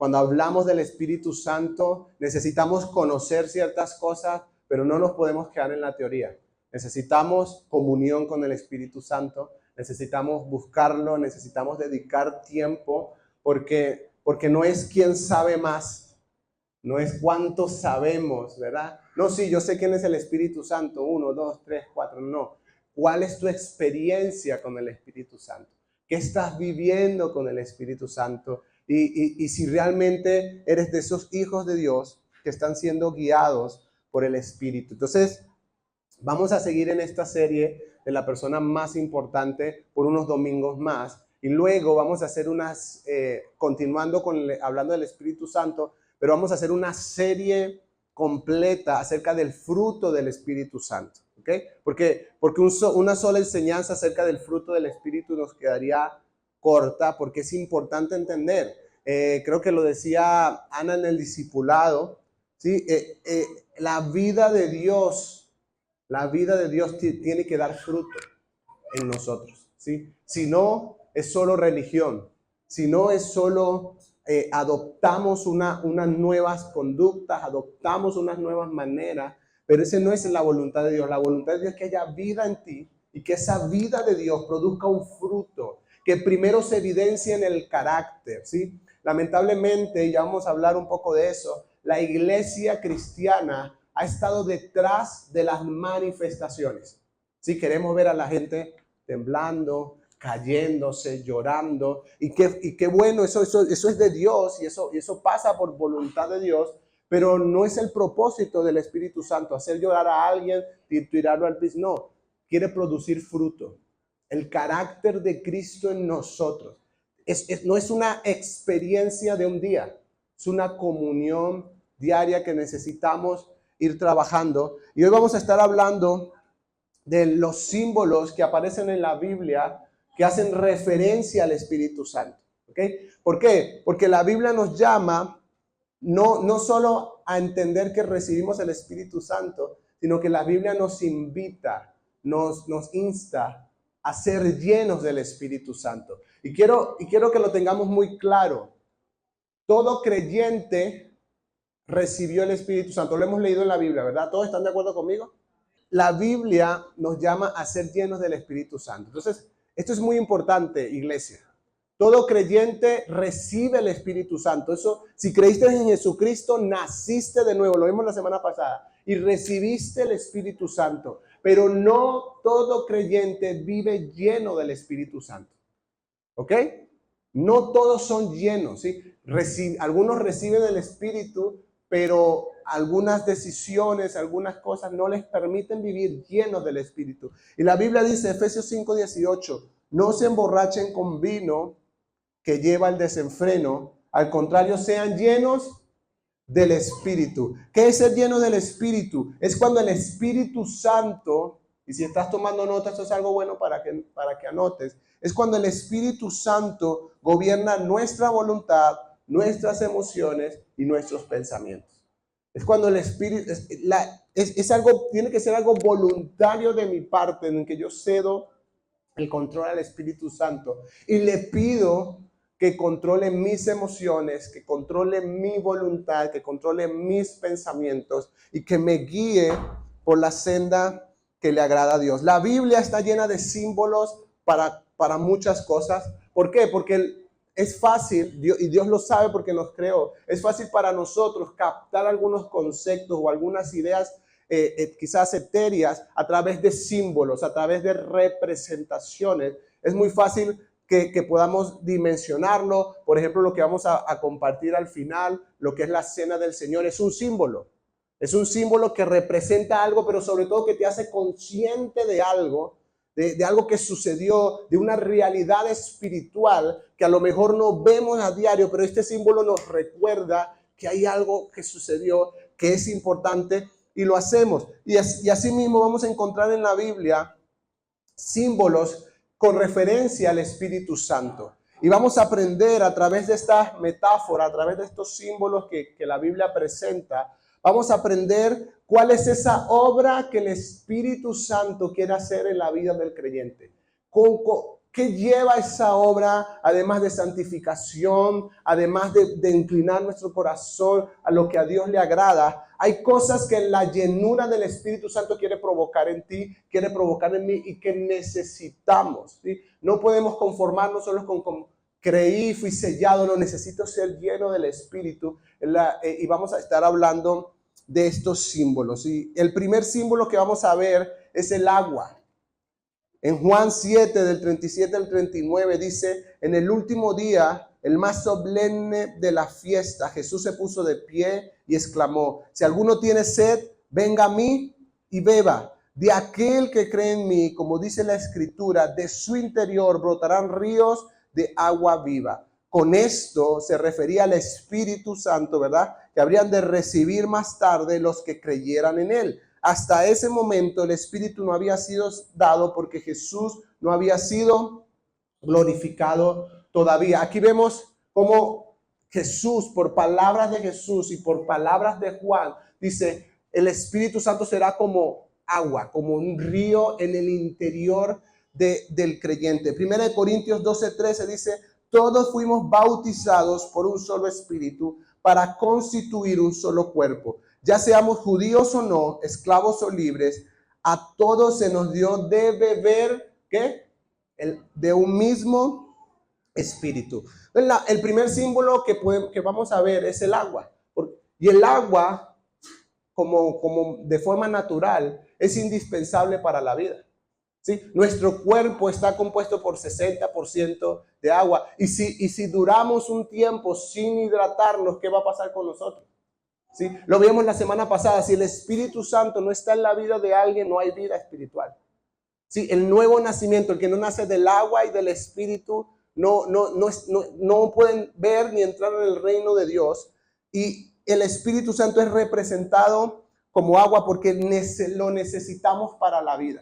Cuando hablamos del Espíritu Santo, necesitamos conocer ciertas cosas, pero no nos podemos quedar en la teoría. Necesitamos comunión con el Espíritu Santo, necesitamos buscarlo, necesitamos dedicar tiempo, porque no es quién sabe más, no es cuánto sabemos, ¿verdad? No, sí, yo sé quién es el Espíritu Santo, 1, 2, 3, 4, no. ¿Cuál es tu experiencia con el Espíritu Santo? ¿Qué estás viviendo con el Espíritu Santo? Y si realmente eres de esos hijos de Dios que están siendo guiados por el Espíritu. Entonces, vamos a seguir en esta serie de la persona más importante por unos domingos más. Y luego vamos a hacer continuando hablando del Espíritu Santo, pero vamos a hacer una serie completa acerca del fruto del Espíritu Santo. ¿Ok? Porque una sola enseñanza acerca del fruto del Espíritu nos quedaría corta, porque es importante entender. Creo que lo decía Ana en el discipulado, ¿sí? La vida de Dios tiene que dar fruto en nosotros, ¿sí? Si no, es solo religión. Si no, es solo adoptamos unas nuevas conductas, adoptamos unas nuevas maneras, pero esa no es la voluntad de Dios. La voluntad de Dios es que haya vida en ti y que esa vida de Dios produzca un fruto que primero se evidencia en el carácter, ¿sí? Lamentablemente, ya vamos a hablar un poco de eso, la iglesia cristiana ha estado detrás de las manifestaciones. Si queremos ver a la gente temblando, cayéndose, llorando, y qué bueno, eso es de Dios y eso pasa por voluntad de Dios, pero no es el propósito del Espíritu Santo, hacer llorar a alguien y tirarlo al piso. No, quiere producir fruto. El carácter de Cristo en nosotros. No es una experiencia de un día, es una comunión diaria que necesitamos ir trabajando. Y hoy vamos a estar hablando de los símbolos que aparecen en la Biblia que hacen referencia al Espíritu Santo. ¿Okay? ¿Por qué? Porque la Biblia nos llama no solo a entender que recibimos el Espíritu Santo, sino que la Biblia nos invita, nos insta a ser llenos del Espíritu Santo. Y quiero que lo tengamos muy claro. Todo creyente recibió el Espíritu Santo. Lo hemos leído en la Biblia, ¿verdad? ¿Todos están de acuerdo conmigo? La Biblia nos llama a ser llenos del Espíritu Santo. Entonces, esto es muy importante, iglesia. Todo creyente recibe el Espíritu Santo. Eso, si creíste en Jesucristo, naciste de nuevo. Lo vimos la semana pasada. Y recibiste el Espíritu Santo. Pero no todo creyente vive lleno del Espíritu Santo. ¿Ok? No todos son llenos, ¿sí? Algunos reciben el Espíritu, pero algunas decisiones, algunas cosas no les permiten vivir llenos del Espíritu. Y la Biblia dice, Efesios 5:18, no se emborrachen con vino que lleva el desenfreno, al contrario, sean llenos del Espíritu. ¿Qué es ser lleno del Espíritu? Es cuando el Espíritu Santo, y si estás tomando notas, esto es algo bueno para que anotes, es cuando el Espíritu Santo gobierna nuestra voluntad, nuestras emociones y nuestros pensamientos. Es cuando el Espíritu, tiene que ser algo voluntario de mi parte, en el que yo cedo el control al Espíritu Santo y le pido que controle mis emociones, que controle mi voluntad, que controle mis pensamientos y que me guíe por la senda que le agrada a Dios. La Biblia está llena de símbolos para muchas cosas. ¿Por qué? Porque es fácil, y Dios lo sabe porque nos creó, es fácil para nosotros captar algunos conceptos o algunas ideas quizás etéreas a través de símbolos, a través de representaciones. Es muy fácil que podamos dimensionarlo. Por ejemplo, lo que vamos a compartir al final, lo que es la cena del Señor, es un símbolo. Es un símbolo que representa algo, pero sobre todo que te hace consciente de algo, de algo que sucedió, de una realidad espiritual que a lo mejor no vemos a diario, pero este símbolo nos recuerda que hay algo que sucedió, que es importante, y lo hacemos. Y así mismo vamos a encontrar en la Biblia símbolos con referencia al Espíritu Santo. Y vamos a aprender a través de esta metáfora, a través de estos símbolos que la Biblia presenta, vamos a aprender cuál es esa obra que el Espíritu Santo quiere hacer en la vida del creyente. ¿Qué lleva esa obra, además de santificación, además de inclinar nuestro corazón a lo que a Dios le agrada? Hay cosas que la llenura del Espíritu Santo quiere provocar en ti, quiere provocar en mí y que necesitamos, ¿sí? No podemos conformarnos solo con creí, fui sellado, no, necesito ser lleno del Espíritu. Y vamos a estar hablando de estos símbolos, ¿sí? El primer símbolo que vamos a ver es el agua. En Juan 7, del 37 al 39, dice, en el último día, el más solemne de la fiesta, Jesús se puso de pie y exclamó, si alguno tiene sed, venga a mí y beba. De aquel que cree en mí, como dice la Escritura, de su interior brotarán ríos de agua viva. Con esto se refería al Espíritu Santo, ¿verdad? Que habrían de recibir más tarde los que creyeran en él. Hasta ese momento el Espíritu no había sido dado porque Jesús no había sido glorificado todavía. Aquí vemos cómo Jesús, por palabras de Jesús y por palabras de Juan, dice, el Espíritu Santo será como agua, como un río en el interior del creyente. Primera de Corintios 12:13 dice, todos fuimos bautizados por un solo Espíritu para constituir un solo cuerpo. Ya seamos judíos o no, esclavos o libres, a todos se nos dio de beber, ¿qué? De un mismo espíritu. El primer símbolo que vamos a ver es el agua. Y el agua, como de forma natural, es indispensable para la vida. ¿Sí? Nuestro cuerpo está compuesto por 60% de agua. Y si duramos un tiempo sin hidratarnos, ¿qué va a pasar con nosotros? ¿Sí? Lo vimos la semana pasada. Si el Espíritu Santo no está en la vida de alguien, no hay vida espiritual. ¿Sí? El nuevo nacimiento, el que no nace del agua y del Espíritu, no pueden ver ni entrar en el reino de Dios. Y el Espíritu Santo es representado como agua porque lo necesitamos para la vida.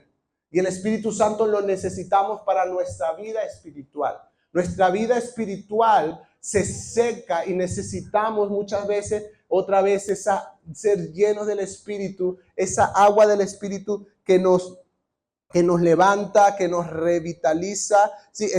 Y el Espíritu Santo lo necesitamos para nuestra vida espiritual. Nuestra vida espiritual se seca y necesitamos muchas veces, otra vez, ser llenos del Espíritu, esa agua del Espíritu que nos levanta, que nos revitaliza. Sí,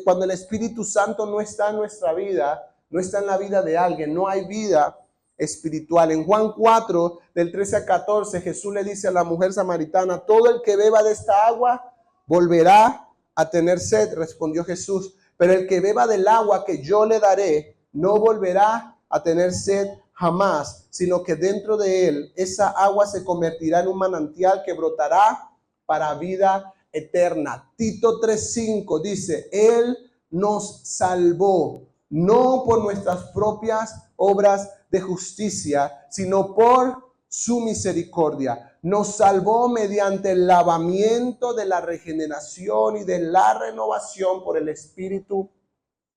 cuando el Espíritu Santo no está en nuestra vida, no está en la vida de alguien, no hay vida espiritual. En Juan 4, del 13 al 14, Jesús le dice a la mujer samaritana, todo el que beba de esta agua volverá a tener sed, respondió Jesús, pero el que beba del agua que yo le daré no volverá a tener sed jamás, sino que dentro de él esa agua se convertirá en un manantial que brotará para vida eterna. Tito 3:5 dice, Él nos salvó, no por nuestras propias obras de justicia, sino por su misericordia. Nos salvó mediante el lavamiento de la regeneración y de la renovación por el Espíritu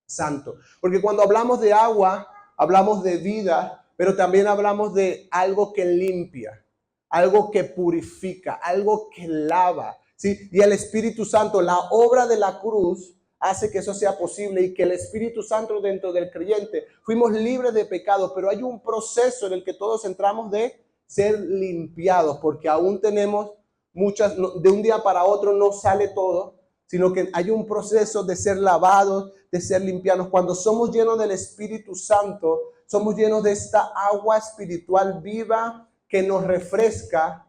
Santo. Porque cuando hablamos de agua, hablamos de vida, pero también hablamos de algo que limpia, algo que purifica, algo que lava, ¿sí? Y el Espíritu Santo, la obra de la cruz, hace que eso sea posible y que el Espíritu Santo dentro del creyente, fuimos libres de pecado, pero hay un proceso en el que todos entramos de ser limpiados, porque aún tenemos muchas, de un día para otro no sale todo, sino que hay un proceso de ser lavados, de ser limpiados. Cuando somos llenos del Espíritu Santo, somos llenos de esta agua espiritual viva que nos refresca,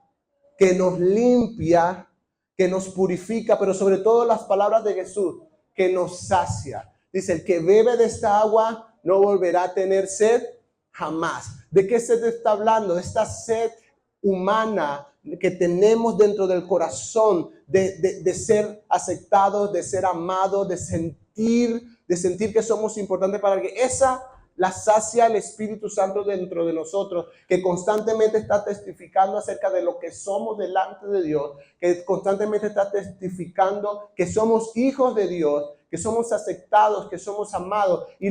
que nos limpia, que nos purifica, pero sobre todo las palabras de Jesús, que nos sacia. Dice, el que bebe de esta agua no volverá a tener sed jamás. ¿De qué sed está hablando? De esta sed humana que tenemos dentro del corazón, de ser aceptados, de ser amados, de sentir que somos importantes para alguien. Esa la sacia el Espíritu Santo dentro de nosotros, que constantemente está testificando acerca de lo que somos delante de Dios, que constantemente está testificando que somos hijos de Dios, que somos aceptados, que somos amados, y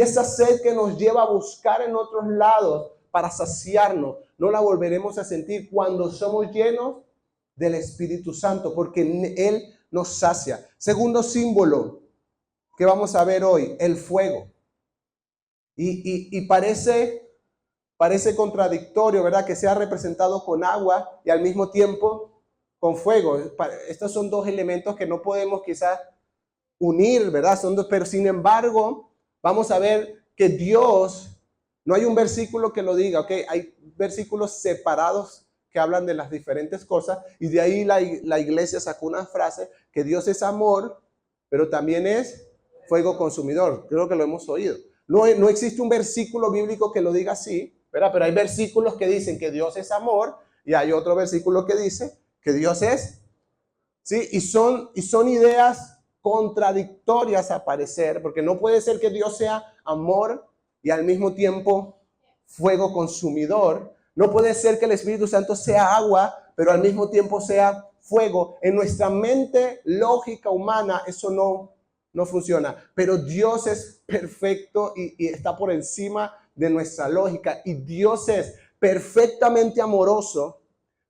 esa sed que nos lleva a buscar en otros lados para saciarnos, no la volveremos a sentir cuando somos llenos del Espíritu Santo, porque Él nos sacia. Segundo símbolo que vamos a ver hoy, el fuego. Y parece contradictorio, ¿verdad? Que sea representado con agua y al mismo tiempo con fuego. Estos son dos elementos que no podemos quizás unir, ¿verdad? Pero sin embargo, vamos a ver que Dios, no hay un versículo que lo diga, ¿ok? Hay versículos separados que hablan de las diferentes cosas y de ahí la iglesia sacó una frase que Dios es amor, pero también es fuego consumidor. Creo que lo hemos oído. No existe un versículo bíblico que lo diga así, ¿verdad? Pero hay versículos que dicen que Dios es amor y hay otro versículo que dice que Dios es, ¿sí? Y son ideas contradictorias a parecer, porque no puede ser que Dios sea amor y al mismo tiempo fuego consumidor. No puede ser que el Espíritu Santo sea agua, pero al mismo tiempo sea fuego. En nuestra mente lógica humana eso no funciona, pero Dios es perfecto y está por encima de nuestra lógica. Y Dios es perfectamente amoroso,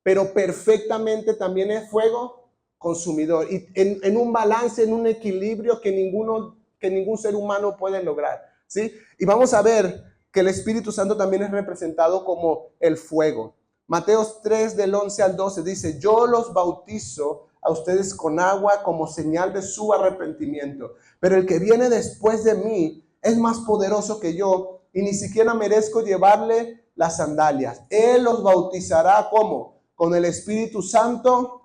pero perfectamente también es fuego consumidor. Y en un balance, en un equilibrio que ningún ser humano puede lograr, ¿sí? Y vamos a ver que el Espíritu Santo también es representado como el fuego. Mateos 3 del 11 al 12 dice: yo los bautizo a ustedes con agua como señal de su arrepentimiento, pero el que viene después de mí es más poderoso que yo y ni siquiera merezco llevarle las sandalias. Él los bautizará ¿cómo? Con el Espíritu Santo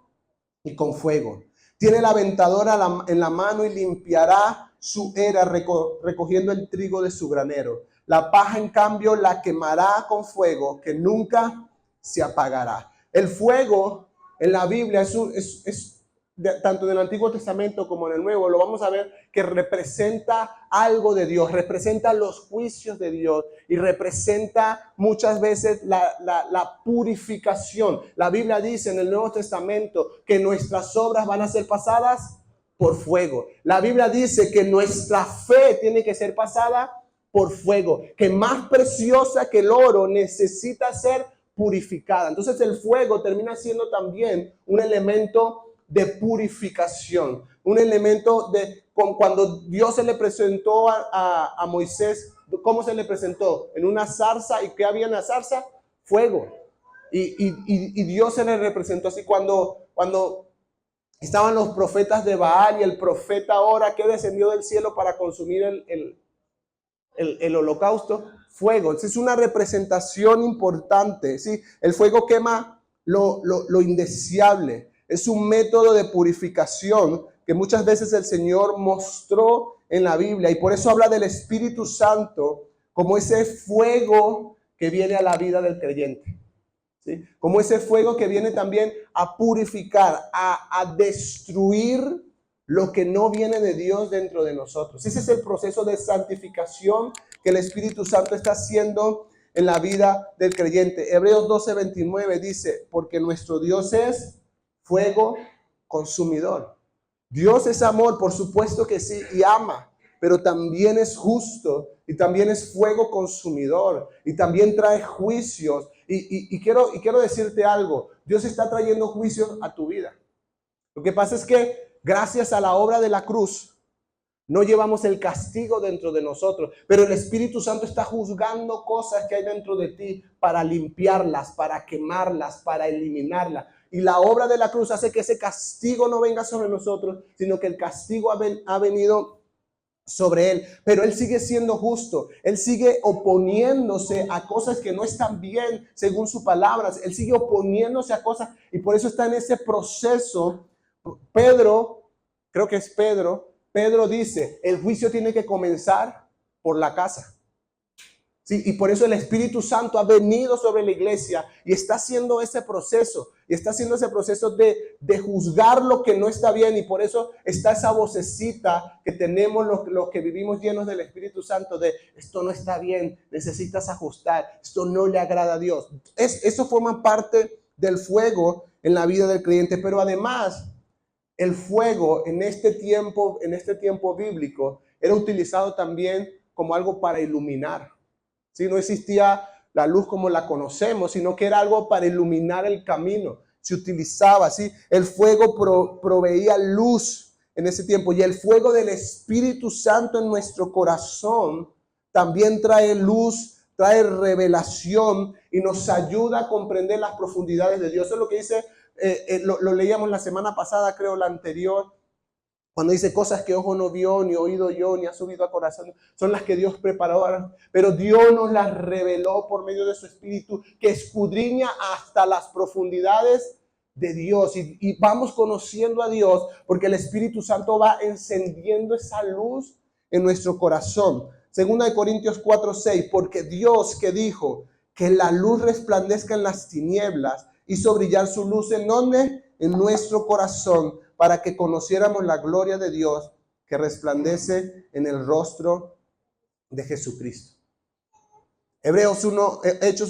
y con fuego. Tiene la aventadora en la mano y limpiará su era recogiendo el trigo de su granero. La paja, en cambio, la quemará con fuego que nunca se apagará. El fuego en la Biblia tanto en el Antiguo Testamento como en el Nuevo, lo vamos a ver que representa algo de Dios, representa los juicios de Dios y representa muchas veces la purificación. La Biblia dice en el Nuevo Testamento que nuestras obras van a ser pasadas por fuego. La Biblia dice que nuestra fe tiene que ser pasada por fuego, que más preciosa que el oro necesita ser purificada. Entonces el fuego termina siendo también un elemento de purificación, un elemento de cuando Dios se le presentó a Moisés, ¿cómo se le presentó? En una zarza. ¿Y qué había en la zarza? Fuego. Y Dios se le representó así cuando estaban los profetas de Baal y el profeta ahora que descendió del cielo para consumir el holocausto, fuego. Entonces es una representación importante, ¿sí? El fuego quema lo indeseable. Es un método de purificación que muchas veces el Señor mostró en la Biblia y por eso habla del Espíritu Santo como ese fuego que viene a la vida del creyente, ¿sí? Como ese fuego que viene también a purificar, a destruir lo que no viene de Dios dentro de nosotros. Ese es el proceso de santificación que el Espíritu Santo está haciendo en la vida del creyente. Hebreos 12:29 dice: porque nuestro Dios es fuego consumidor. Dios es amor, por supuesto que sí, y ama, pero también es justo y también es fuego consumidor y también trae juicios. Y quiero decirte algo: Dios está trayendo juicios a tu vida. Lo que pasa es que gracias a la obra de la cruz no llevamos el castigo dentro de nosotros, pero el Espíritu Santo está juzgando cosas que hay dentro de ti para limpiarlas, para quemarlas, para eliminarlas. Y la obra de la cruz hace que ese castigo no venga sobre nosotros, sino que el castigo ha venido sobre Él. Pero Él sigue siendo justo. Él sigue oponiéndose a cosas que no están bien según su palabra. Él sigue oponiéndose a cosas y por eso está en ese proceso. Pedro, creo que es Pedro dice: el juicio tiene que comenzar por la casa. Sí, y por eso el Espíritu Santo ha venido sobre la iglesia y está haciendo ese proceso. Y está haciendo ese proceso de juzgar lo que no está bien. Y por eso está esa vocecita que tenemos los que vivimos llenos del Espíritu Santo de: esto no está bien, necesitas ajustar, esto no le agrada a Dios. Eso forma parte del fuego en la vida del creyente. Pero además, el fuego en este tiempo bíblico era utilizado también como algo para iluminar. ¿Sí? No existía la luz como la conocemos, sino que era algo para iluminar el camino. Se utilizaba, ¿sí? El fuego proveía luz en ese tiempo, y el fuego del Espíritu Santo en nuestro corazón también trae luz, trae revelación y nos ayuda a comprender las profundidades de Dios. Eso es lo que dice lo leíamos la semana pasada, creo, la anterior, cuando dice cosas que ojo no vio, ni oído yo, ni ha subido a corazón, son las que Dios preparó, pero Dios nos las reveló por medio de su Espíritu, que escudriña hasta las profundidades de Dios. Y vamos conociendo a Dios, porque el Espíritu Santo va encendiendo esa luz en nuestro corazón. Segunda de Corintios 4:6, porque Dios que dijo que la luz resplandezca en las tinieblas, hizo brillar su luz ¿en dónde? En nuestro corazón, para que conociéramos la gloria de Dios que resplandece en el rostro de Jesucristo. Hechos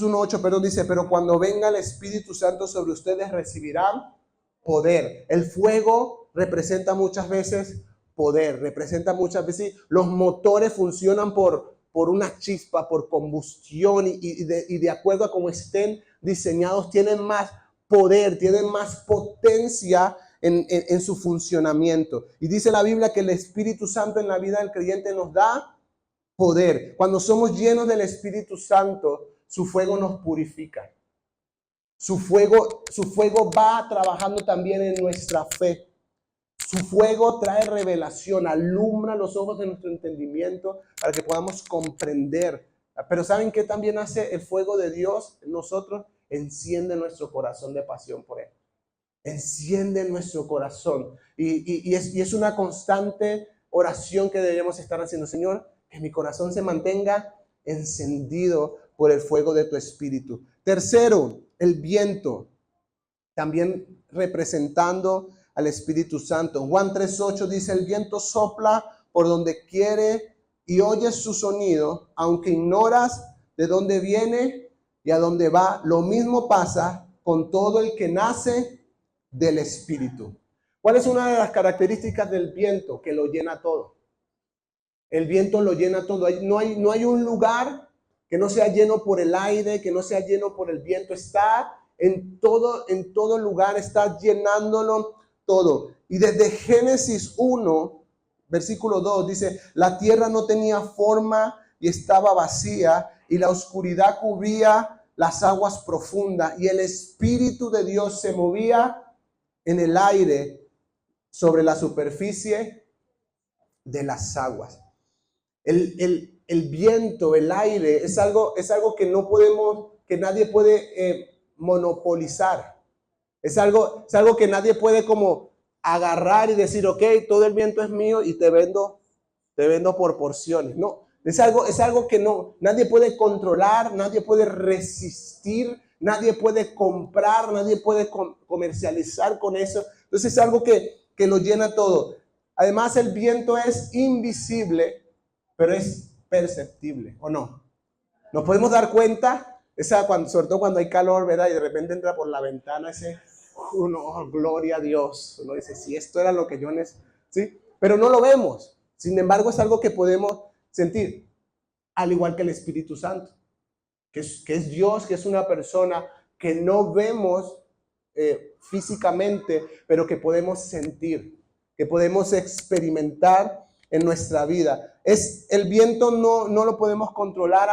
1:8, perdón, dice, pero cuando venga el Espíritu Santo sobre ustedes recibirán poder. El fuego representa muchas veces poder, representa muchas veces, los motores funcionan por una chispa, por combustión y de acuerdo a cómo estén diseñados, tienen más poder, tienen más potencia en su funcionamiento. Y dice la Biblia que el Espíritu Santo en la vida del creyente nos da poder. Cuando somos llenos del Espíritu Santo, su fuego nos purifica. Su fuego va trabajando también en nuestra fe. Su fuego trae revelación, alumbra los ojos de nuestro entendimiento para que podamos comprender. Pero ¿saben qué también hace el fuego de Dios en nosotros? Enciende nuestro corazón de pasión por Él. Enciende nuestro corazón. Y es una constante oración que debemos estar haciendo. Señor, que mi corazón se mantenga encendido por el fuego de tu Espíritu. Tercero, el viento, también representando al Espíritu Santo. Juan 3:8 dice, el viento sopla por donde quiere y oyes su sonido, aunque ignoras de dónde viene y a dónde va. Lo mismo pasa con todo el que nace del Espíritu. ¿Cuál es una de las características del viento? Que lo llena todo. El viento lo llena todo. No hay un lugar que no sea lleno por el aire, que no sea lleno por el viento. Está en todo lugar, está llenándolo todo. Y desde Génesis 1, versículo 2, dice, la tierra no tenía forma y estaba vacía, y la oscuridad cubría las aguas profundas, y el Espíritu de Dios se movía en el aire sobre la superficie de las aguas. El viento, el aire, es algo que nadie puede monopolizar. Es algo que nadie puede como agarrar y decir, ok, todo el viento es mío y te vendo por porciones. No, es algo que nadie puede controlar, nadie puede resistir, nadie puede comprar, nadie puede comercializar con eso. Entonces es algo que lo llena todo. Además, el viento es invisible, pero es perceptible, ¿o no? Nos podemos dar cuenta, sobre todo cuando hay calor, ¿verdad? Y de repente entra por la ventana gloria a Dios. Uno dice, si esto era lo que yo necesito, ¿sí? Pero no lo vemos. Sin embargo, es algo que podemos sentir, al igual que el Espíritu Santo, que es Dios, que es una persona que no vemos físicamente, pero que podemos sentir, que podemos experimentar en nuestra vida. El viento no lo podemos controlar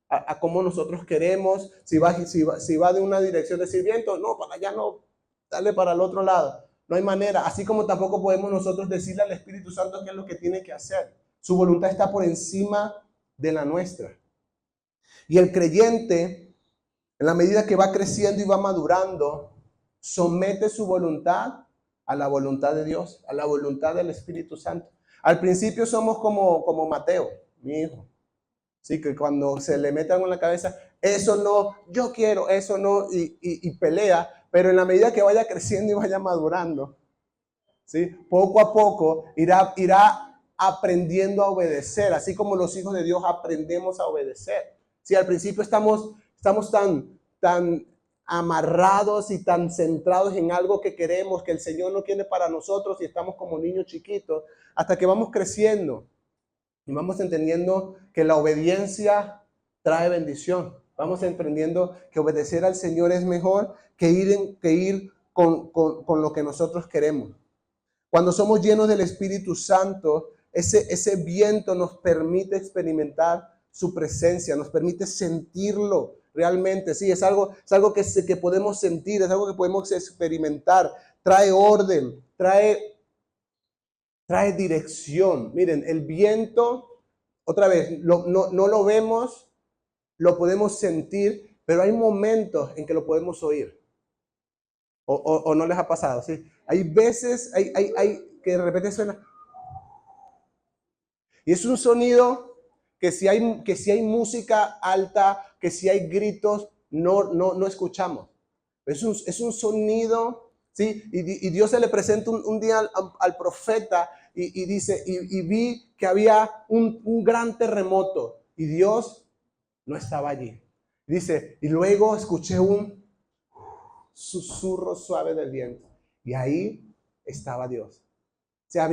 a cómo nosotros queremos. Si va de una dirección, decir viento, no, para allá no, dale para el otro lado. No hay manera. Así como tampoco podemos nosotros decirle al Espíritu Santo qué es lo que tiene que hacer. Su voluntad está por encima de la nuestra. Y el creyente, en la medida que va creciendo y va madurando, somete su voluntad a la voluntad de Dios, a la voluntad del Espíritu Santo. Al principio somos como Mateo, mi hijo. Sí, que cuando se le mete algo en la cabeza, eso no, yo quiero, eso no, y pelea, pero en la medida que vaya creciendo y vaya madurando, ¿sí? Poco a poco irá aprendiendo a obedecer, así como los hijos de Dios aprendemos a obedecer. Sí, al principio estamos tan amarrados y tan centrados en algo que queremos, que el Señor no quiere para nosotros, y estamos como niños chiquitos, hasta que vamos creciendo y vamos entendiendo que la obediencia trae bendición. Vamos aprendiendo que obedecer al Señor es mejor que ir con lo que nosotros queremos. Cuando somos llenos del Espíritu Santo, ese viento nos permite experimentar su presencia, nos permite sentirlo, realmente, sí, es algo que podemos sentir, es algo que podemos experimentar, trae orden, trae dirección. Miren, el viento, otra vez, no lo vemos, lo podemos sentir, pero hay momentos en que lo podemos oír. O no les ha pasado, ¿sí? Hay veces, hay que de repente suena. Y es un sonido que si hay música alta, que si hay gritos, no escuchamos. Es un sonido, ¿sí? Y Dios se le presenta un día al profeta y dice, y vi que había un gran terremoto y Dios no estaba allí. Dice, y luego escuché un susurro suave del viento y ahí estaba Dios. O sea,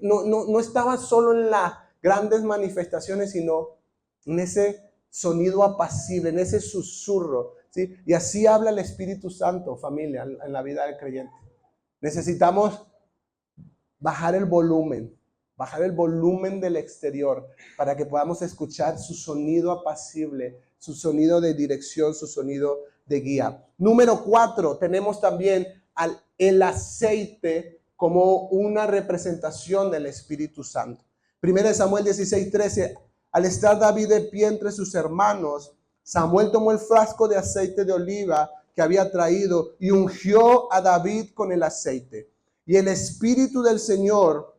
no estaba solo en las grandes manifestaciones, sino en ese sonido apacible, en ese susurro, ¿sí? Y así habla el Espíritu Santo, familia, en la vida del creyente. Necesitamos bajar el volumen del exterior para que podamos escuchar su sonido apacible, su sonido de dirección, su sonido de guía. Número 4, tenemos también el aceite como una representación del Espíritu Santo. 1 Samuel 16:13, al estar David de pie entre sus hermanos, Samuel tomó el frasco de aceite de oliva que había traído y ungió a David con el aceite. Y el Espíritu del Señor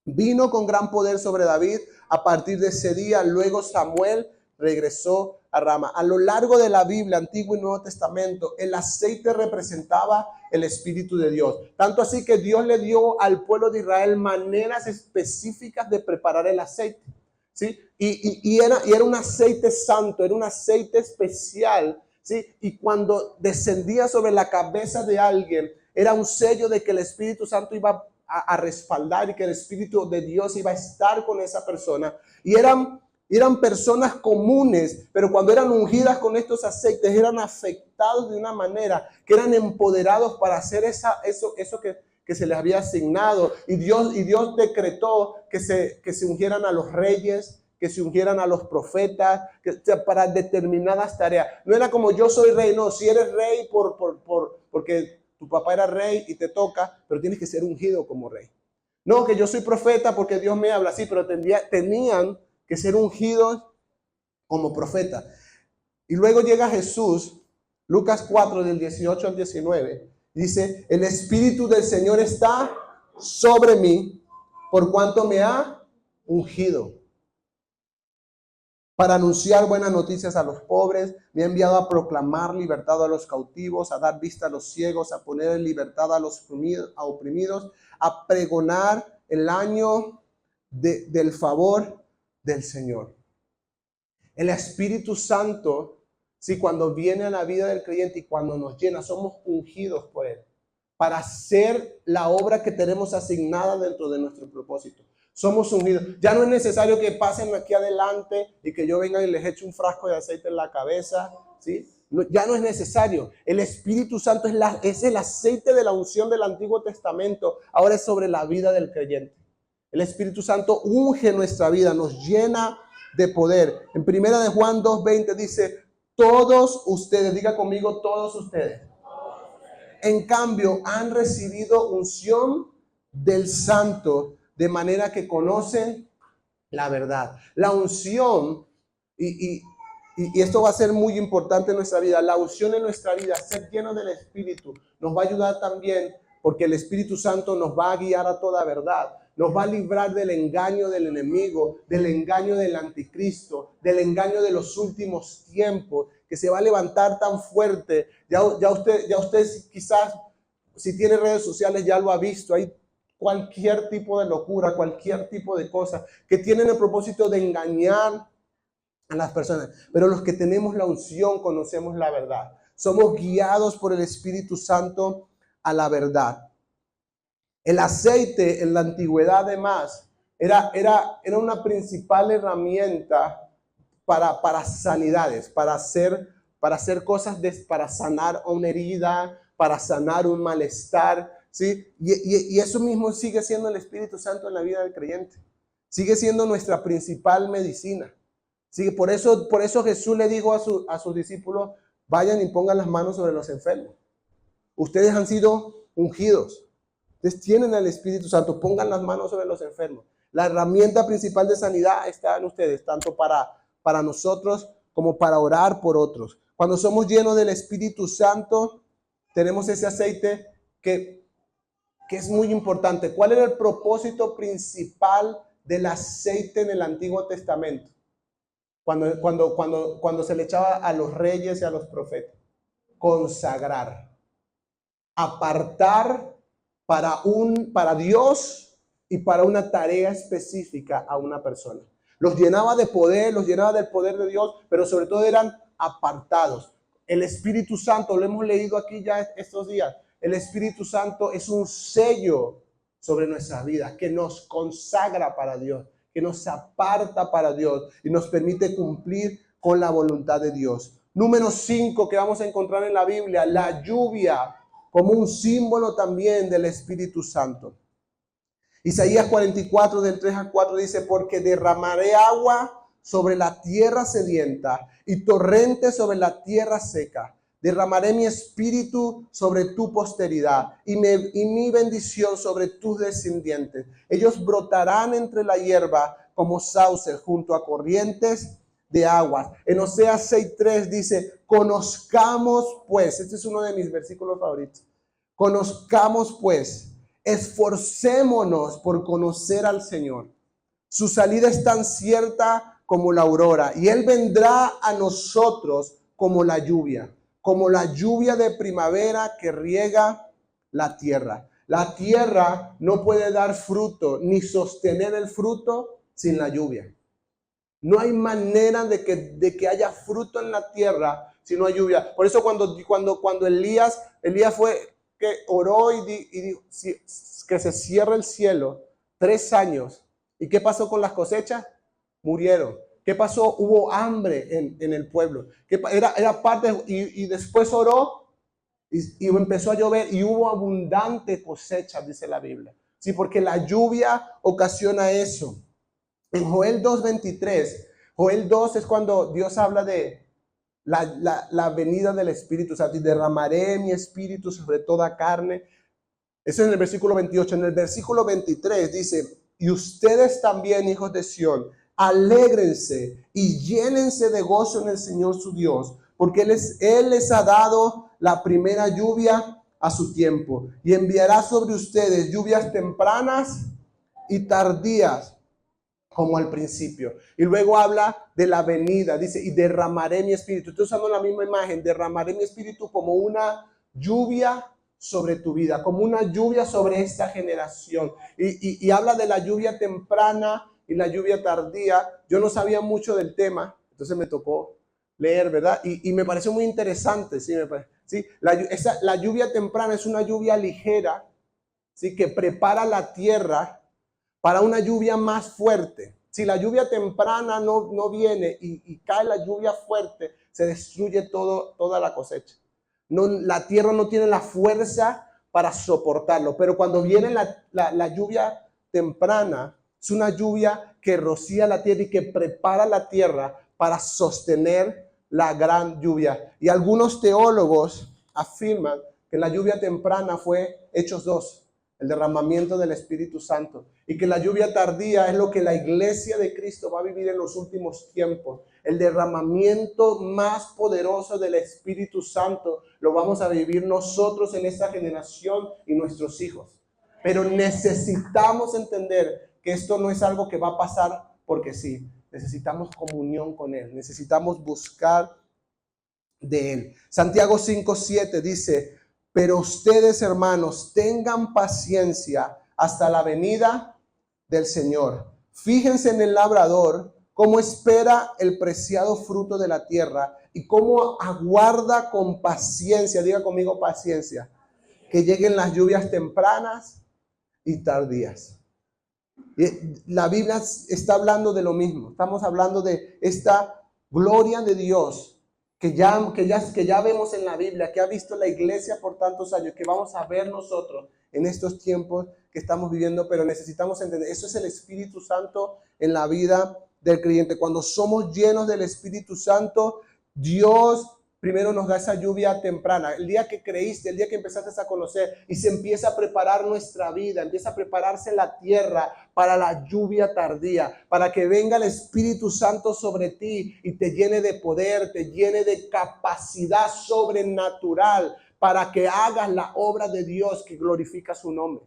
vino con gran poder sobre David a partir de ese día. Luego Samuel regresó a Rama. A lo largo de la Biblia, Antiguo y Nuevo Testamento, el aceite representaba el Espíritu de Dios. Tanto así que Dios le dio al pueblo de Israel maneras específicas de preparar el aceite, ¿sí? Y era un aceite santo, era un aceite especial, ¿sí? Y cuando descendía sobre la cabeza de alguien, era un sello de que el Espíritu Santo iba a respaldar y que el Espíritu de Dios iba a estar con esa persona. Y eran personas comunes, pero cuando eran ungidas con estos aceites, eran afectados de una manera que eran empoderados para hacer eso que se les había asignado. Y Dios decretó que se ungieran a los reyes, que se ungieran a los profetas, para determinadas tareas. No era como yo soy rey, no, si eres rey porque tu papá era rey y te toca, pero tienes que ser ungido como rey. No, que yo soy profeta porque Dios me habla así, pero tenían que ser ungidos como profeta. Y luego llega Jesús, Lucas 4, del 18 al 19, dice, el Espíritu del Señor está sobre mí, por cuanto me ha ungido para anunciar buenas noticias a los pobres, me ha enviado a proclamar libertad a los cautivos, a dar vista a los ciegos, a poner en libertad a los oprimidos, a pregonar el año del favor del Señor. El Espíritu Santo, sí, cuando viene a la vida del creyente y cuando nos llena, somos ungidos por Él para hacer la obra que tenemos asignada dentro de nuestro propósito. Somos ungidos. Ya no es necesario que pasen aquí adelante y que yo venga y les eche un frasco de aceite en la cabeza, ¿sí? No, ya no es necesario. El Espíritu Santo es el aceite de la unción del Antiguo Testamento. Ahora es sobre la vida del creyente. El Espíritu Santo unge nuestra vida, nos llena de poder. En 1 de Juan 2:20 dice, todos ustedes, diga conmigo, todos ustedes, en cambio, han recibido unción del Santo, de manera que conocen la verdad. La unción, y esto va a ser muy importante en nuestra vida, la unción en nuestra vida, ser lleno del Espíritu, nos va a ayudar también porque el Espíritu Santo nos va a guiar a toda verdad. Nos va a librar del engaño del enemigo, del engaño del anticristo, del engaño de los últimos tiempos, que se va a levantar tan fuerte. Ya usted quizás, si tiene redes sociales, ya lo ha visto. Hay cualquier tipo de locura, cualquier tipo de cosa que tienen el propósito de engañar a las personas. Pero los que tenemos la unción conocemos la verdad. Somos guiados por el Espíritu Santo a la verdad. El aceite en la antigüedad además era una principal herramienta para sanidades, para hacer cosas, para sanar una herida, para sanar un malestar, ¿sí? Y eso mismo sigue siendo el Espíritu Santo en la vida del creyente. Sigue siendo nuestra principal medicina. Sí, por eso Jesús le dijo a sus discípulos, vayan y pongan las manos sobre los enfermos. Ustedes han sido ungidos. Ustedes tienen al Espíritu Santo. Pongan las manos sobre los enfermos. La herramienta principal de sanidad está en ustedes, tanto para nosotros como para orar por otros. Cuando somos llenos del Espíritu Santo, tenemos ese aceite que es muy importante. ¿Cuál era el propósito principal del aceite en el Antiguo Testamento? Cuando se le echaba a los reyes y a los profetas. Consagrar. Apartar para Dios y para una tarea específica a una persona. Los llenaba de poder, los llenaba del poder de Dios, pero sobre todo eran apartados. El Espíritu Santo, lo hemos leído aquí ya estos días, el Espíritu Santo es un sello sobre nuestra vida que nos consagra para Dios, que nos aparta para Dios y nos permite cumplir con la voluntad de Dios. Número 5 que vamos a encontrar en la Biblia, la lluvia como un símbolo también del Espíritu Santo. Isaías 44 del 3 al 4 dice, porque derramaré agua sobre la tierra sedienta y torrentes sobre la tierra seca. Derramaré mi espíritu sobre tu posteridad y mi bendición sobre tus descendientes. Ellos brotarán entre la hierba como sauces junto a corrientes de aguas. En Oseas 6:3 dice, conozcamos pues, este es uno de mis versículos favoritos, conozcamos pues, esforcémonos por conocer al Señor. Su salida es tan cierta como la aurora y Él vendrá a nosotros como la lluvia de primavera que riega la tierra. La tierra no puede dar fruto ni sostener el fruto sin la lluvia. No hay manera de que haya fruto en la tierra si no hay lluvia. Por eso cuando Elías fue que oró y dijo que se cierre el cielo 3 años. ¿Y qué pasó con las cosechas? Murieron. ¿Qué pasó? Hubo hambre en el pueblo. Era parte, y después oró y empezó a llover y hubo abundante cosecha, dice la Biblia. Sí, porque la lluvia ocasiona eso. En Joel 2:23, Joel 2 es cuando Dios habla de la venida del Espíritu Santo, y derramaré mi espíritu sobre toda carne. Eso es en el versículo 28. En el versículo 23 dice, y ustedes también, hijos de Sión, alégrense y llénense de gozo en el Señor su Dios, porque Él les ha dado la primera lluvia a su tiempo, y enviará sobre ustedes lluvias tempranas y tardías, como al principio. Y luego habla de la venida, dice, y derramaré mi espíritu. Estoy usando la misma imagen, derramaré mi espíritu como una lluvia sobre tu vida, como una lluvia sobre esta generación. Y habla de la lluvia temprana y la lluvia tardía. Yo no sabía mucho del tema, entonces me tocó leer, ¿verdad? Y me pareció muy interesante, ¿sí? ¿Sí? La lluvia temprana es una lluvia ligera, ¿sí? Que prepara la tierra para una lluvia más fuerte. Si la lluvia temprana no viene y cae la lluvia fuerte, se destruye toda la cosecha. La tierra no tiene la fuerza para soportarlo, pero cuando viene la lluvia temprana, es una lluvia que rocía la tierra y que prepara la tierra para sostener la gran lluvia. Y algunos teólogos afirman que la lluvia temprana fue Hechos 2, el derramamiento del Espíritu Santo, y que la lluvia tardía es lo que la iglesia de Cristo va a vivir en los últimos tiempos. El derramamiento más poderoso del Espíritu Santo lo vamos a vivir nosotros en esta generación y nuestros hijos. Pero necesitamos entender que esto no es algo que va a pasar porque sí. Necesitamos comunión con Él, necesitamos buscar de Él. Santiago 5:7 dice, pero ustedes, hermanos, tengan paciencia hasta la venida del Señor. Fíjense en el labrador, cómo espera el preciado fruto de la tierra y cómo aguarda con paciencia, diga conmigo paciencia, que lleguen las lluvias tempranas y tardías. La Biblia está hablando de lo mismo. Estamos hablando de esta gloria de Dios que ya vemos en la Biblia, que ha visto la iglesia por tantos años, que vamos a ver nosotros en estos tiempos que estamos viviendo, pero necesitamos entender, eso es el Espíritu Santo en la vida del creyente. Cuando somos llenos del Espíritu Santo, Dios primero nos da esa lluvia temprana. El día que creíste, el día que empezaste a conocer y se empieza a preparar nuestra vida, empieza a prepararse la tierra para la lluvia tardía, para que venga el Espíritu Santo sobre ti y te llene de poder, te llene de capacidad sobrenatural para que hagas la obra de Dios que glorifica su nombre.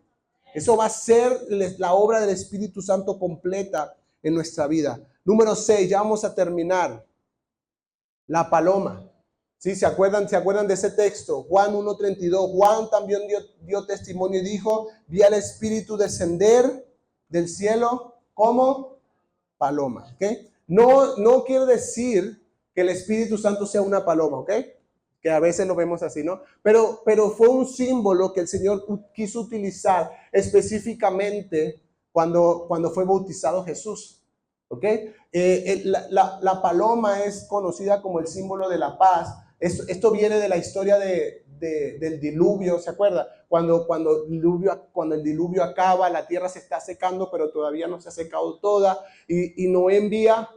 Eso va a ser la obra del Espíritu Santo completa en nuestra vida. Número 6, ya vamos a terminar. La paloma. ¿Sí? ¿Se acuerdan de ese texto? Juan 1:32. Juan también dio testimonio y dijo, vi al Espíritu descender del cielo como paloma. ¿Okay? No quiere decir que el Espíritu Santo sea una paloma, ¿ok? Que a veces lo vemos así, ¿no? Pero fue un símbolo que el Señor quiso utilizar específicamente cuando fue bautizado Jesús. ¿Ok? La paloma es conocida como el símbolo de la paz. Esto viene de la historia del diluvio, ¿se acuerda? Cuando el diluvio acaba, la tierra se está secando, pero todavía no se ha secado toda. Y Noé envía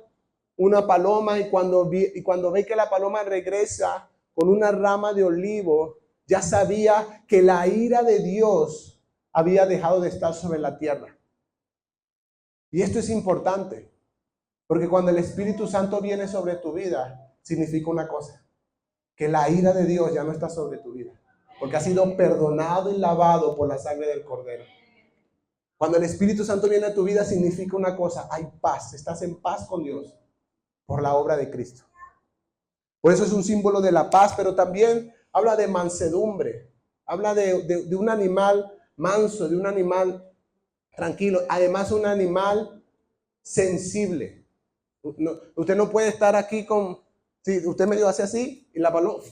una paloma y cuando ve que la paloma regresa con una rama de olivo, ya sabía que la ira de Dios había dejado de estar sobre la tierra. Y esto es importante. Porque cuando el Espíritu Santo viene sobre tu vida, significa una cosa, que la ira de Dios ya no está sobre tu vida, porque has sido perdonado y lavado por la sangre del Cordero. Cuando el Espíritu Santo viene a tu vida, significa una cosa, hay paz, estás en paz con Dios por la obra de Cristo. Por eso es un símbolo de la paz, pero también habla de mansedumbre, habla de un animal manso, de un animal tranquilo, además un animal sensible. Usted no puede estar aquí si usted medio hace así y la paloma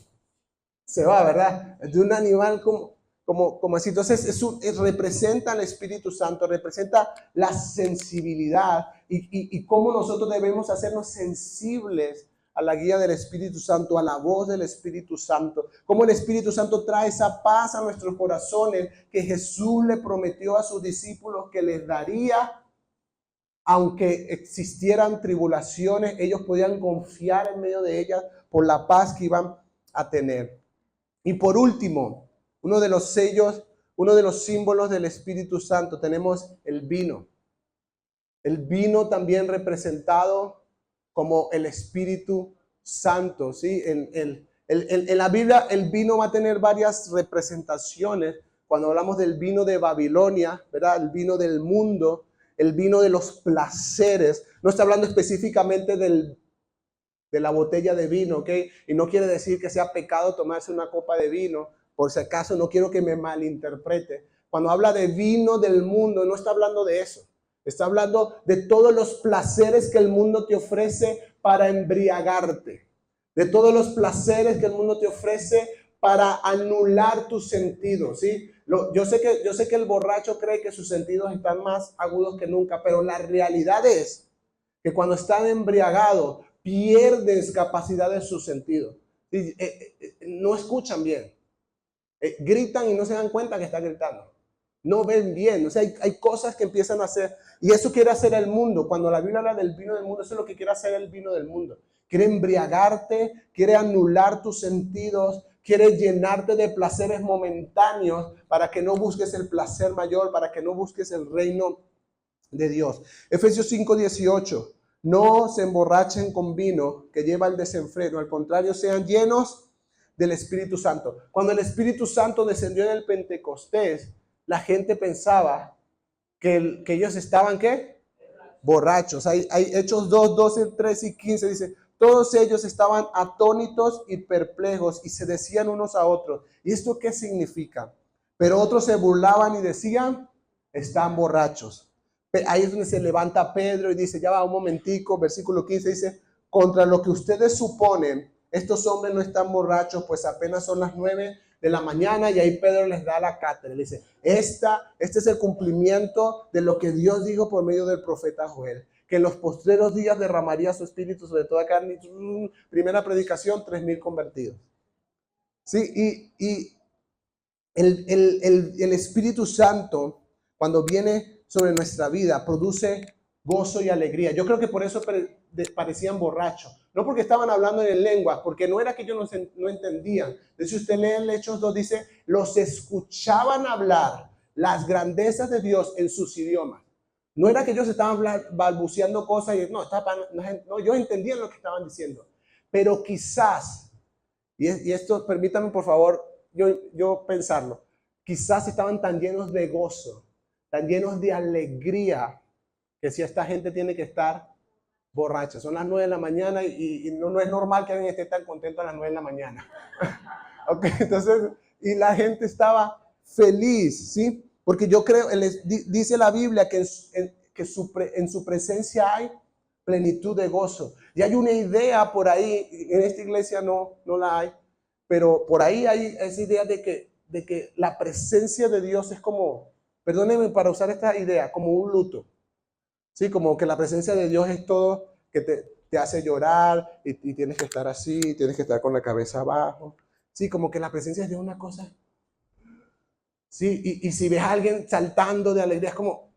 se va, ¿verdad? De un animal como así. Entonces representa al Espíritu Santo, representa la sensibilidad y cómo nosotros debemos hacernos sensibles a la guía del Espíritu Santo, a la voz del Espíritu Santo. Cómo el Espíritu Santo trae esa paz a nuestros corazones que Jesús le prometió a sus discípulos que les daría. Aunque existieran tribulaciones, ellos podían confiar en medio de ellas por la paz que iban a tener. Y por último, uno de los símbolos del Espíritu Santo, tenemos el vino. El vino también representado como el Espíritu Santo, ¿sí? En la Biblia el vino va a tener varias representaciones. Cuando hablamos del vino de Babilonia, ¿verdad? El vino del mundo, el vino de los placeres. No está hablando específicamente de la botella de vino, ¿ok? Y no quiere decir que sea pecado tomarse una copa de vino. Por si acaso, no quiero que me malinterprete. Cuando habla de vino del mundo, no está hablando de eso. Está hablando de todos los placeres que el mundo te ofrece para embriagarte. De todos los placeres que el mundo te ofrece para anular tus sentidos, ¿sí? Yo sé que el borracho cree que sus sentidos están más agudos que nunca, pero la realidad es que cuando están embriagados pierdes capacidad de sus sentidos. No escuchan bien. Gritan y no se dan cuenta que están gritando. No ven bien. O sea, hay cosas que empiezan a hacer. Y eso quiere hacer el mundo. Cuando la Biblia habla del vino del mundo, eso es lo que quiere hacer el vino del mundo. Quiere embriagarte, quiere anular tus sentidos, quiere llenarte de placeres momentáneos para que no busques el placer mayor, para que no busques el reino de Dios. Efesios 5:18. No se emborrachen con vino que lleva el desenfreno. Al contrario, sean llenos del Espíritu Santo. Cuando el Espíritu Santo descendió en el Pentecostés, la gente pensaba que ellos estaban, ¿qué? Borrachos. Hay Hechos 2, 12, 13 y 15 dice, todos ellos estaban atónitos y perplejos y se decían unos a otros, ¿y esto qué significa? Pero otros se burlaban y decían, están borrachos. Ahí es donde se levanta Pedro y dice, ya va un momentico, versículo 15 dice, contra lo que ustedes suponen, estos hombres no están borrachos, pues apenas son las 9 de la mañana, y ahí Pedro les da la cátedra. Le dice, este es el cumplimiento de lo que Dios dijo por medio del profeta Joel, que en los postreros días derramaría su espíritu sobre toda carne. Primera predicación, 3,000 convertidos. Sí, y el Espíritu Santo, cuando viene sobre nuestra vida, produce gozo y alegría. Yo creo que por eso parecían borrachos. No porque estaban hablando en lenguas, porque no era que ellos no entendían. De hecho, usted lee en Hechos 2, dice, los escuchaban hablar las grandezas de Dios en sus idiomas. No era que ellos estaban balbuceando cosas y no, ellos entendían lo que estaban diciendo. Pero quizás, y esto permítame por favor yo pensarlo, quizás estaban tan llenos de gozo, tan llenos de alegría, que si esta gente tiene que estar borracha. Son las 9 de la mañana y no es normal que alguien esté tan contento a las 9 de la mañana. Okay, entonces, y la gente estaba feliz, ¿sí? Porque yo creo, dice la Biblia que en su presencia hay plenitud de gozo. Y hay una idea por ahí, en esta iglesia no la hay, pero por ahí hay esa idea de que la presencia de Dios es como, perdónenme para usar esta idea, como un luto. Sí, como que la presencia de Dios es todo que te hace llorar y tienes que estar así, tienes que estar con la cabeza abajo. Sí, como que la presencia de Dios es una cosa. Sí, y si ves a alguien saltando de alegría, es como,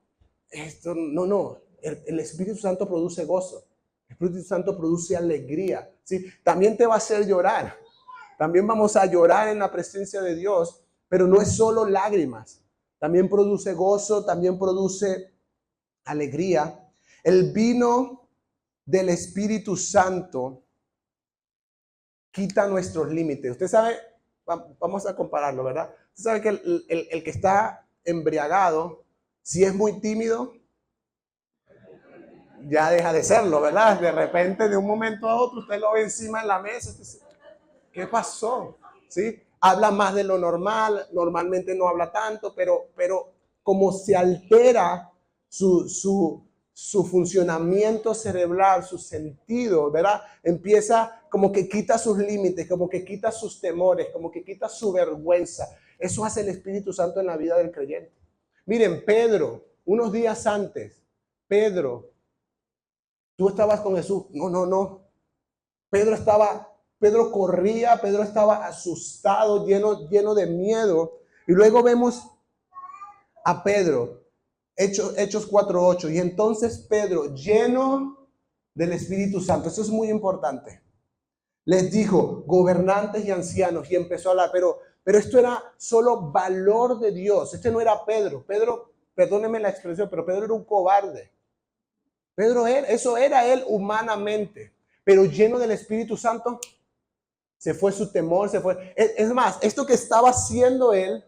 esto, no. El Espíritu Santo produce gozo. El Espíritu Santo produce alegría. ¿Sí? También te va a hacer llorar. También vamos a llorar en la presencia de Dios, pero no es solo lágrimas. También produce gozo, también produce alegría. El vino del Espíritu Santo quita nuestros límites. Usted sabe, vamos a compararlo, ¿verdad? Usted sabe que el que está embriagado, si es muy tímido, ya deja de serlo, ¿verdad? De repente, de un momento a otro, usted lo ve encima de la mesa. ¿Qué pasó? ¿Sí? Habla más de lo normal, normalmente no habla tanto, pero como se altera su funcionamiento cerebral, su sentido, ¿verdad? Empieza como que quita sus límites, como que quita sus temores, como que quita su vergüenza. Eso hace el Espíritu Santo en la vida del creyente. Miren, Pedro, unos días antes, Pedro, tú estabas con Jesús. No. Pedro corría, Pedro estaba asustado, lleno de miedo. Y luego vemos a Pedro, Hechos 4:8. Y entonces Pedro, lleno del Espíritu Santo, eso es muy importante, les dijo, gobernantes y ancianos, y empezó a hablar, pero esto era solo valor de Dios. Este no era Pedro. Pedro, perdónenme la expresión, pero Pedro era un cobarde. Eso era él humanamente, pero lleno del Espíritu Santo, se fue su temor, se fue. Es más, esto que estaba haciendo él,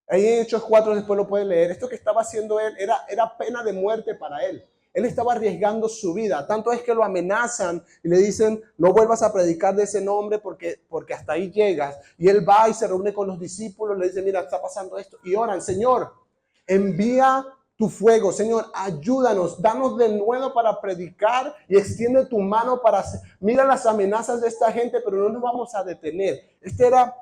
ahí en Hechos 4, después lo pueden leer, esto que estaba haciendo él era pena de muerte para él. Él estaba arriesgando su vida. Tanto es que lo amenazan y le dicen, no vuelvas a predicar de ese nombre porque hasta ahí llegas. Y él va y se reúne con los discípulos, le dice, mira, está pasando esto. Y oran, Señor, envía tu fuego, Señor, ayúdanos, danos de nuevo para predicar y extiende tu mano para hacer. Mira las amenazas de esta gente, pero no nos vamos a detener. Este era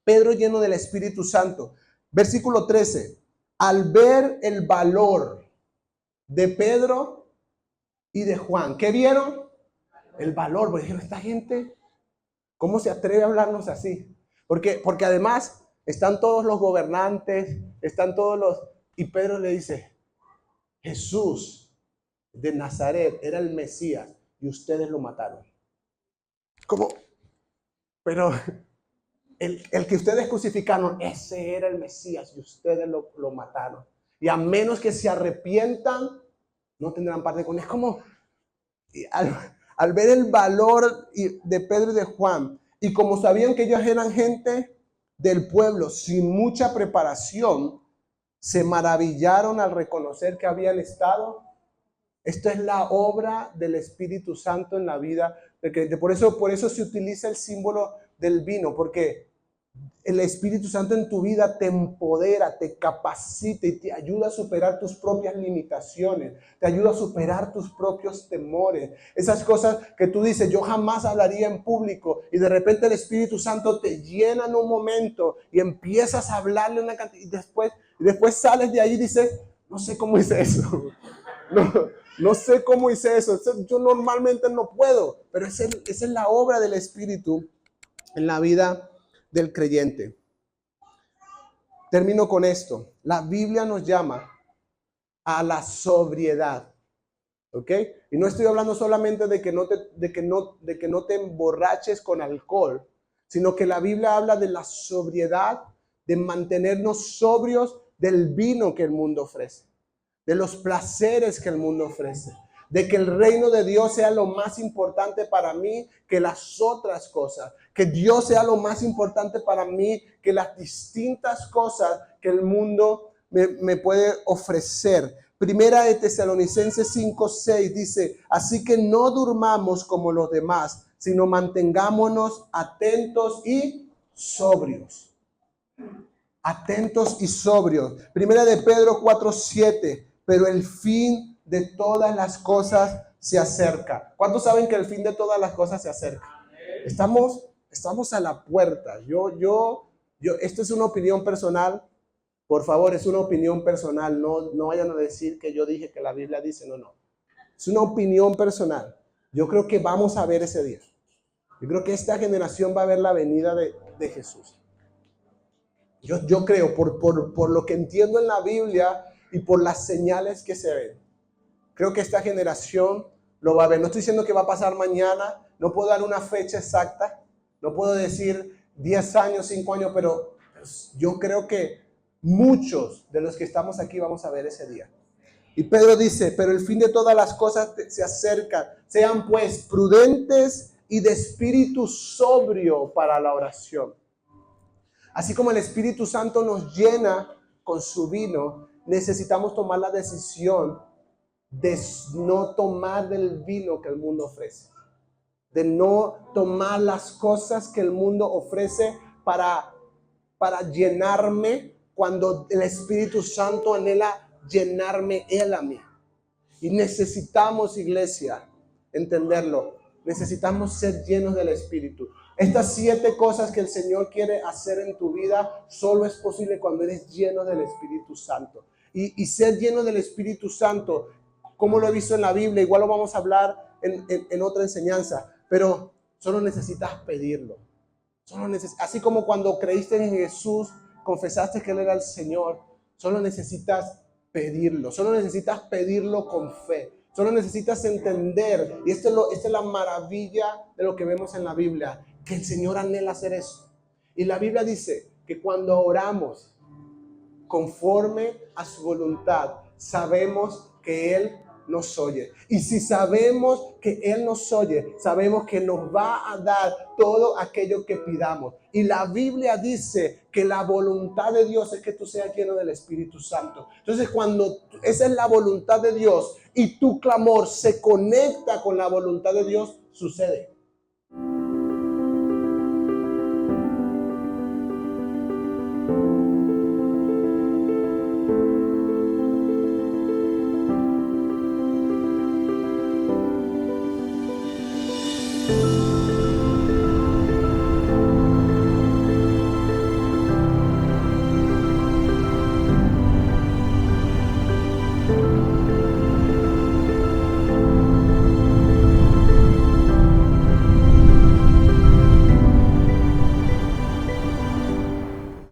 Pedro lleno del Espíritu Santo. Versículo 13. Al ver el valor de Pedro y de Juan, ¿qué vieron? El valor, porque dijeron, esta gente, ¿cómo se atreve a hablarnos así? Porque además están todos los gobernantes, están todos los... Y Pedro le dice, Jesús de Nazaret era el Mesías y ustedes lo mataron. ¿Cómo? Pero el que ustedes crucificaron, ese era el Mesías y ustedes lo mataron. Y a menos que se arrepientan, no tendrán parte con él. Es como, al ver el valor de Pedro y de Juan, y como sabían que ellos eran gente del pueblo sin mucha preparación, se maravillaron al reconocer que habían estado. Esto es la obra del Espíritu Santo en la vida del creyente. Por eso se utiliza el símbolo del vino, porque el Espíritu Santo en tu vida te empodera, te capacita y te ayuda a superar tus propias limitaciones, te ayuda a superar tus propios temores. Esas cosas que tú dices, yo jamás hablaría en público, y de repente el Espíritu Santo te llena en un momento y empiezas a hablarle una cantidad, y después sales de ahí y dices, no sé cómo hice eso. No sé cómo hice eso. Yo normalmente no puedo, pero esa es la obra del Espíritu en la vida del creyente. Termino con esto. La Biblia nos llama a la sobriedad. ¿Ok? Y no estoy hablando solamente de que no te emborraches con alcohol, sino que la Biblia habla de la sobriedad, de mantenernos sobrios del vino que el mundo ofrece, de los placeres que el mundo ofrece, de que el reino de Dios sea lo más importante para mí que las otras cosas, que Dios sea lo más importante para mí que las distintas cosas que el mundo me puede ofrecer. Primera de Tesalonicenses 5:6 dice, así que no durmamos como los demás, sino mantengámonos atentos y sobrios. Atentos y sobrios. Primera de Pedro 4:7, pero el fin de todas las cosas se acerca. ¿Cuántos saben que el fin de todas las cosas se acerca? Estamos a la puerta. Esto es una opinión personal. Por favor, es una opinión personal. No vayan a decir que yo dije que la Biblia dice. No. Es una opinión personal. Yo creo que vamos a ver ese día. Yo creo que esta generación va a ver la venida de Jesús. Yo creo, por lo que entiendo en la Biblia y por las señales que se ven, creo que esta generación lo va a ver. No estoy diciendo que va a pasar mañana, no puedo dar una fecha exacta, no puedo decir 10 años, 5 años, pero yo creo que muchos de los que estamos aquí vamos a ver ese día. Y Pedro dice, pero el fin de todas las cosas se acerca. Sean pues prudentes y de espíritu sobrio para la oración. Así como el Espíritu Santo nos llena con su vino, necesitamos tomar la decisión de no tomar del vino que el mundo ofrece. De no tomar las cosas que el mundo ofrece para llenarme cuando el Espíritu Santo anhela llenarme Él a mí. Y necesitamos, iglesia, entenderlo. Necesitamos ser llenos del Espíritu. Estas 7 cosas que el Señor quiere hacer en tu vida solo es posible cuando eres lleno del Espíritu Santo. Y ser lleno del Espíritu Santo, como lo he visto en la Biblia, igual lo vamos a hablar en otra enseñanza, pero solo necesitas pedirlo. Así como cuando creíste en Jesús, confesaste que Él era el Señor, solo necesitas pedirlo. Solo necesitas pedirlo con fe. Solo necesitas entender, y esta es la maravilla de lo que vemos en la Biblia, que el Señor anhela hacer eso. Y la Biblia dice que cuando oramos conforme a su voluntad, sabemos que Él nos oye. Y si sabemos que Él nos oye, sabemos que nos va a dar todo aquello que pidamos. Y la Biblia dice que la voluntad de Dios es que tú seas lleno del Espíritu Santo. Entonces, cuando esa es la voluntad de Dios y tu clamor se conecta con la voluntad de Dios, sucede.